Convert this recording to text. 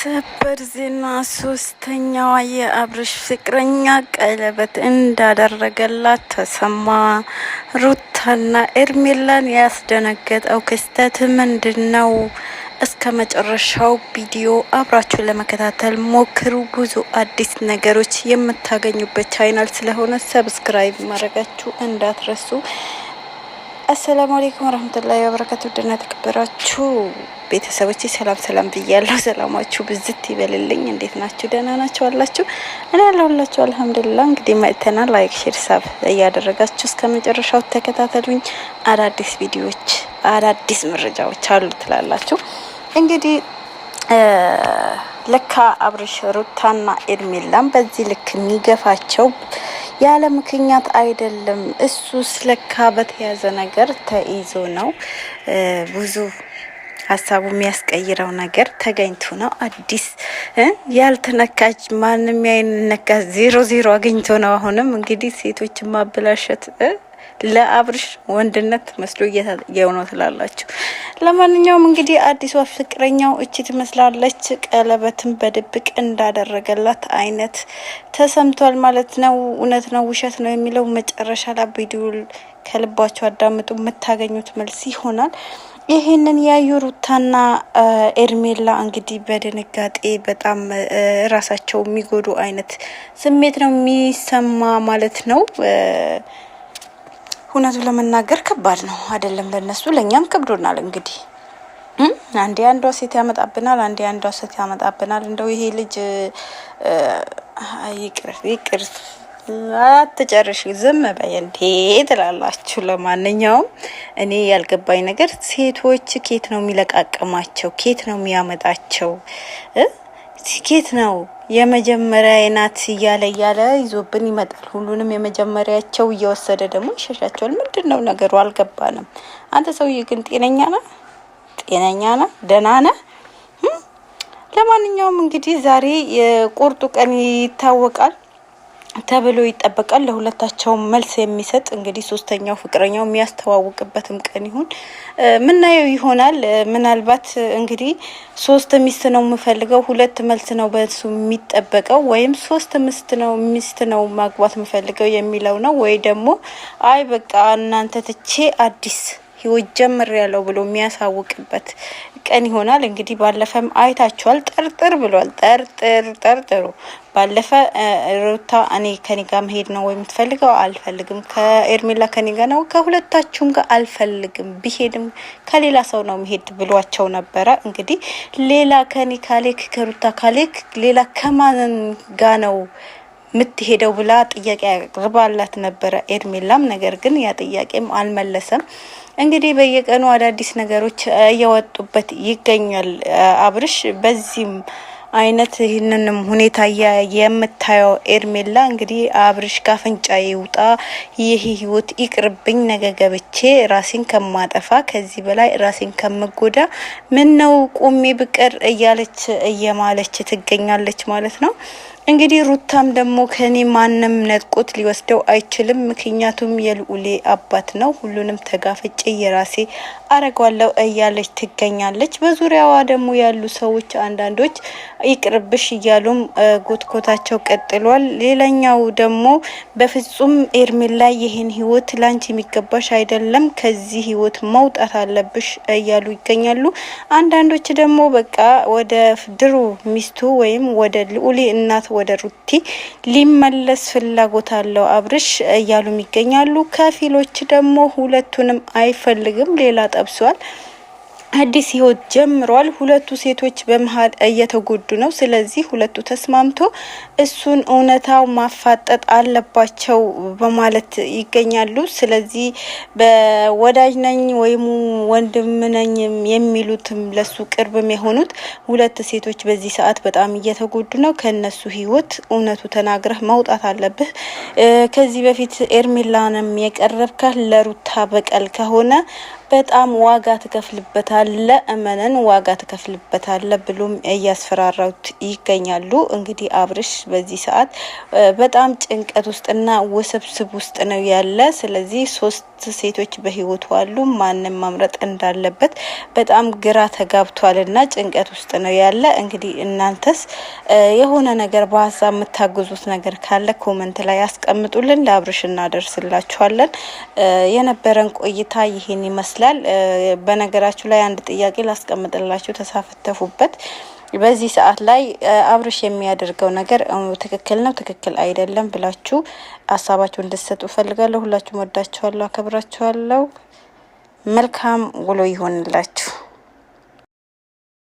ሰበር ዜና ሶስተኛዋ የአብርሽ ፍቅረኛ ቀለበት እንዳደረገላት ተሰማ። ሩታና ኤርሜላን ያስደነገጠው ክስተት ምንድነው? እስከ መጨረሻው ቪዲዮ አብራችሁ ለመከታተል ሞክሩ። ብዙ አዲስ ነገሮች የምታገኙበት ቻናል ስለሆነ ሰብስክራይብ ማድረጋችሁ እንዳትረሱ። አሰላሙ አለይኩም ወራህመቱላሂ ወበረካቱ። ደህና ተከበራችሁ ቤተሰቦች ሰላም ብያለሁ። ሰላማችሁ ብዝት ይበልልኝ። እንዴት ናችሁ? ደህና ናችሁ አላችሁ? እኔ ያለሁላችሁ አልሐምዱሊላህ። እንግዲህ መጥተናል። ላይክ ሼር ሳብ እያደረጋችሁ እስከ መጨረሻው ተከታተሉኝ። አዳዲስ ቪዲዮዎች አዳዲስ መረጃዎች አሉ ትላላችሁ። እንግዲህ ለካ አብርሽ ሩታና ኤርሜላን በዚህ ልክ የሚገፋቸው ያለ ምክንያት አይደለም። እሱስ ለካ በተያዘ ነገር ተይዞ ነው። ብዙ ሀሳቡ የሚያስቀይረው ነገር ተገኝቶ ነው። አዲስ ያልተነካች ማንም ያይነካ 00 አግኝቶ ነው። አሁንም እንግዲህ ሴቶች ማበላሸት ለአብርሽ ወንድነት መስሎ እየሆነው ትላላችሁ። ለማንኛውም እንግዲህ አዲሷ ፍቅረኛው እቺ ትመስላለች። ቀለበትን በድብቅ እንዳደረገላት አይነት ተሰምቷል ማለት ነው። እውነት ነው ውሸት ነው የሚለው መጨረሻ ላይ ቪዲዮ ከልባችሁ አዳምጡ፣ የምታገኙት መልስ ይሆናል። ይህንን ያዩ ሩታና ኤርሜላ እንግዲህ በድንጋጤ በጣም ራሳቸው የሚጎዱ አይነት ስሜት ነው የሚሰማ ማለት ነው። እውነቱ ለመናገር ከባድ ነው አይደለም? ለነሱ ለኛም ከብዶናል። እንግዲህ አንዴ አንዷ ሴት ያመጣብናል፣ አንዴ አንዷ ሴት ያመጣብናል። እንደው ይሄ ልጅ ይቅር አትጨርሽ ዝም በይ እንዴ ትላላችሁ። ለማንኛውም እኔ ያልገባኝ ነገር ሴቶች ኬት ነው የሚለቃቀማቸው? ኬት ነው የሚያመጣቸው? ኬት ነው የመጀመሪያ ናት እያለ ይዞብን ይመጣል። ሁሉንም የመጀመሪያቸው እየወሰደ ደግሞ ይሸሻቸዋል። ምንድነው ነገሩ? አልገባንም። አንተ ሰውዬ ግን ጤነኛ ነህ? ደህና ነህ? ለማንኛውም እንግዲህ ዛሬ የቁርጡ ቀን ይታወቃል ተብሎ ይጠበቃል። ለሁለታቸው መልስ የሚሰጥ እንግዲህ ሶስተኛው ፍቅረኛው የሚያስተዋውቅበትም ቀን ይሁን ምናየው ይሆናል። ምናልባት እንግዲህ 3 ሚስት ነው የምፈልገው፣ 2 መልስ ነው በሱ የሚጠበቀው፣ ወይም 3 ሚስት ነው ማግባት የምፈልገው የሚለው ነው፣ ወይ ደግሞ አይ በቃ እናንተ ትቼ አዲስ ህይወት ጀምር ያለው ብሎ የሚያሳውቅበት ቀን ይሆናል። እንግዲህ ባለፈም አይታችኋል። ጠርጥር ብሏል። ጠርጥሩ ባለፈ ሩታ እኔ ከኔ ጋር መሄድ ነው ወይ የምትፈልገው? አልፈልግም። ከኤርሜላ ከኔ ጋር ነው፣ ከሁለታችሁም ጋር አልፈልግም። ቢሄድም ከሌላ ሰው ነው መሄድ ብሏቸው ነበረ። እንግዲህ ሌላ ከኔ ካሌክ ከሩታ ካሌክ ሌላ ከማን ጋር ነው ምትሄደው ብላ ጥያቄ አቅርባላት ነበረ ኤርሜላም። ነገር ግን ያ ጥያቄም አልመለሰም። እንግዲህ በየቀኑ አዳዲስ ነገሮች እየወጡበት ይገኛል አብርሽ። በዚህም አይነት ይህንንም ሁኔታ የምታየው ኤርሜላ እንግዲህ አብርሽ ካፈንጫ ይውጣ፣ ይህ ህይወት ይቅርብኝ፣ ነገ ገብቼ ራሴን ከማጠፋ ከዚህ በላይ ራሴን ከምጎዳ ምን ነው ቁሜ ብቀር እየማለች ትገኛለች ማለት ነው። እንግዲህ ሩታም ደግሞ ከኔ ማንም ነጥቆት ሊወስደው አይችልም፣ ምክንያቱም የልዑሌ አባት ነው፣ ሁሉንም ተጋፍጬ የራሴ አረጋለሁ እያለች ትገኛለች። በዙሪያዋ ደግሞ ያሉ ሰዎች አንዳንዶች ይቅርብሽ እያሉም ጎትኮታቸው ቀጥሏል። ሌላኛው ደግሞ በፍጹም ኤርሜላ ይሄን ህይወት ላንቺ የሚገባሽ አይደለም፣ ከዚህ ህይወት መውጣት አለብሽ እያሉ ይገኛሉ። አንዳንዶች ደግሞ በቃ ወደ ድሮ ሚስቱ ወይም ወደ ልዑሌ እናት ወደ ሩቲ ሊመለስ ፍላጎት አለው አብርሽ እያሉ ይገኛሉ። ከፊሎች ደግሞ ሁለቱንም አይፈልግም፣ ሌላ ጠብሷል፣ አዲስ ህይወት ጀምሯል። ሁለቱ ሴቶች በመሃል እየተጎዱ ነው። ስለዚህ ሁለቱ ተስማምቶ እሱን እውነታው ማፋጠጥ አለባቸው በማለት ይገኛሉ። ስለዚህ በወዳጅ ነኝ ወይም ወንድም ነኝ የሚሉትም ለሱ ቅርብም የሆኑት ሁለት ሴቶች በዚህ ሰዓት በጣም እየተጎዱ ነው። ከነሱ ህይወት እውነቱ ተናግረህ መውጣት አለብህ። ከዚህ በፊት ኤርሜላንም የቀረብከ ለሩታ በቀል ከሆነ በጣም ዋጋ ትከፍልበታለ፣ እመነን ዋጋ ትከፍልበታለ ብሎም እያስፈራራውት ይገኛሉ። እንግዲህ አብርሽ በዚህ ሰዓት በጣም ጭንቀት ውስጥና ውስብስብ ውስጥ ነው ያለ። ስለዚህ 3 ሴቶች በህይወቱ አሉ፣ ማንም መምረጥ እንዳለበት በጣም ግራ ተጋብቷልና ጭንቀት ውስጥ ነው ያለ። እንግዲህ እናንተስ የሆነ ነገር በሀሳብ የምታግዙት ነገር ካለ ኮመንት ላይ ያስቀምጡልን፣ ለአብርሽ እናደርስላችኋለን። የነበረን ቆይታ ይሄን ይመስላል። በነገራችሁ ላይ አንድ ጥያቄ ላስቀምጥላችሁ፣ ተሳተፉበት። በዚህ ሰዓት ላይ አብርሽ የሚያደርገው ነገር ትክክል ነው ትክክል አይደለም ብላችሁ ሀሳባችሁን እንድትሰጡ ፈልጋለሁ። ሁላችሁም ወዳችኋለሁ፣ አከብራችኋለሁ። መልካም ውሎ ይሆንላችሁ።